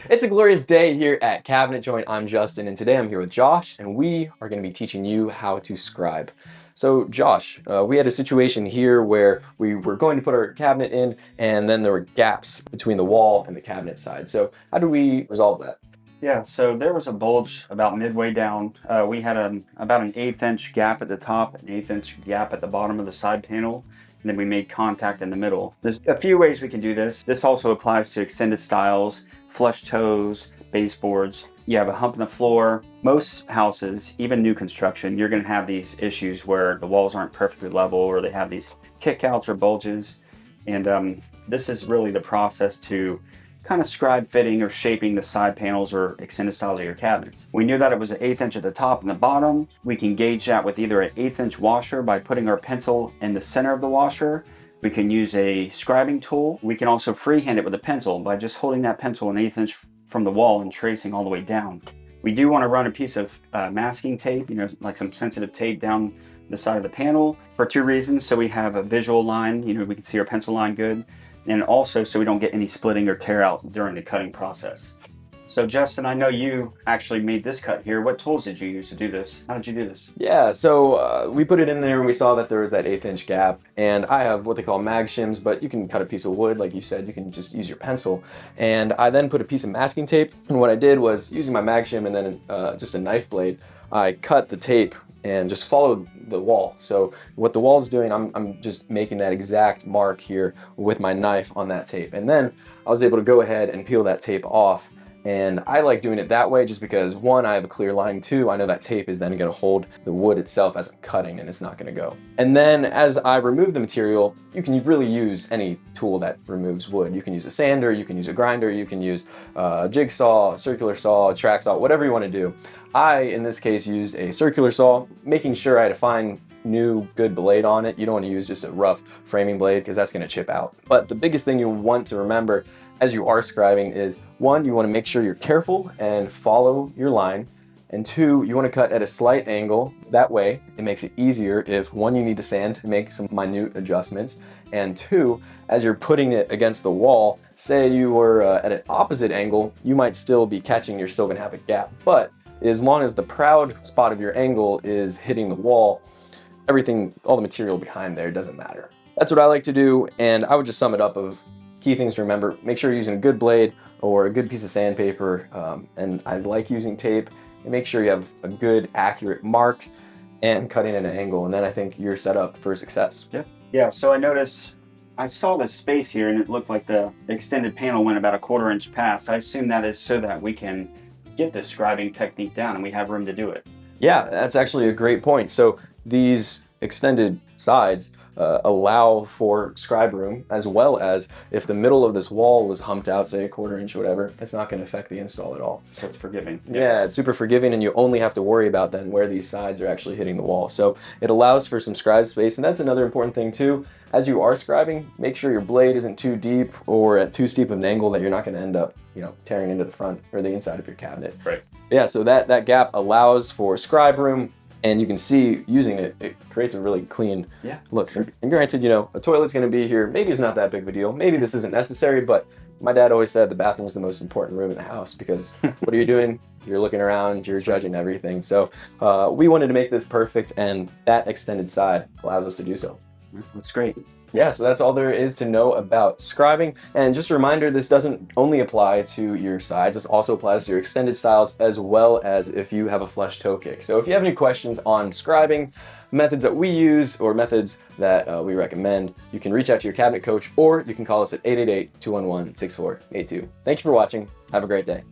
It's a glorious day here at Cabinet Joint. I'm Justin, and today I'm here with Josh, and we are going to be teaching you how to scribe. So, Josh, we had a situation here where we were going to put our cabinet in, and then there were gaps between the wall and the cabinet side. So, how do we resolve that? Yeah, so there was a bulge about midway down. We had about an 1/8 inch gap at the top, an 1/8 inch gap at the bottom of the side panel, and then we made contact in the middle. There's a few ways we can do this. This also applies to extended stiles, flush toes, baseboards. You have a hump in the floor. Most houses, even new construction, you're going to have these issues where the walls aren't perfectly level or they have these kickouts or bulges. And this is really the process to kind of scribe fitting or shaping the side panels or extended styles of your cabinets. We knew that it was an 1/8 inch at the top and the bottom. We can gauge that with either an 1/8 inch washer by putting our pencil in the center of the washer. We can use a scribing tool. We can also freehand it with a pencil by just holding that pencil an 1/8 inch from the wall and tracing all the way down. We do want to run a piece of masking tape, like some sensitive tape down the side of the panel for two reasons. So we have a visual line, we can see our pencil line good. And also so we don't get any splitting or tear out during the cutting process. So Justin, I know you actually made this cut here. What tools did you use to do this? How did you do this? Yeah, so we put it in there and we saw that there was that 1/8 inch gap, and I have what they call mag shims, but you can cut a piece of wood, like you said, you can just use your pencil. And I then put a piece of masking tape, and what I did was, using my mag shim and then just a knife blade, I cut the tape and just followed the wall. So what the wall's doing, I'm just making that exact mark here with my knife on that tape. And then I was able to go ahead and peel that tape off. And I like doing it that way just because, one, I have a clear line, two, I know that tape is then gonna hold the wood itself as I'm cutting and it's not gonna go. And then as I remove the material, you can really use any tool that removes wood. You can use a sander, you can use a grinder, you can use a jigsaw, a circular saw, a track saw, whatever you wanna do. I, in this case, used a circular saw, making sure I had a fine, new, good blade on it. You don't wanna use just a rough framing blade because that's gonna chip out. But the biggest thing you want to remember as you are scribing is, one, you want to make sure you're careful and follow your line, and two, you want to cut at a slight angle. That way it makes it easier if, one, you need to sand to make some minute adjustments, and two, as you're putting it against the wall, say you were at an opposite angle, you might still be catching, you're still going to have a gap, but as long as the proud spot of your angle is hitting the wall, everything, all the material behind there doesn't matter. That's what I like to do, and I would just sum it up of key things to remember. Make sure you're using a good blade or a good piece of sandpaper, and I like using tape, and make sure you have a good accurate mark and cutting at an angle, and then I think you're set up for success. Yeah, so I saw this space here and it looked like the extended panel went about 1/4 inch past. I assume that is so that we can get this scribing technique down and we have room to do it. Yeah, that's actually a great point. So these extended sides allow for scribe room, as well as if the middle of this wall was humped out, say 1/4 inch or whatever, it's not going to affect the install at all. So it's forgiving. Yeah, it's super forgiving, and you only have to worry about then where these sides are actually hitting the wall. So it allows for some scribe space, and that's another important thing too. As you are scribing, make sure your blade isn't too deep or at too steep of an angle that you're not going to end up, tearing into the front or the inside of your cabinet. Right. Yeah, so that gap allows for scribe room. And you can see, using it, it creates a really clean look. And granted, a toilet's gonna be here. Maybe it's not that big of a deal. Maybe this isn't necessary, but my dad always said the bathroom is the most important room in the house because what are you doing? You're looking around, you're judging everything. So we wanted to make this perfect, and that extended side allows us to do so. That's great. Yeah, so that's all there is to know about scribing. And just a reminder, this doesn't only apply to your sides, this also applies to your extended styles, as well as if you have a flush toe kick. So if you have any questions on scribing, methods that we use or methods that we recommend, you can reach out to your cabinet coach, or you can call us at 888-211-6482. Thank you for watching. Have a great day.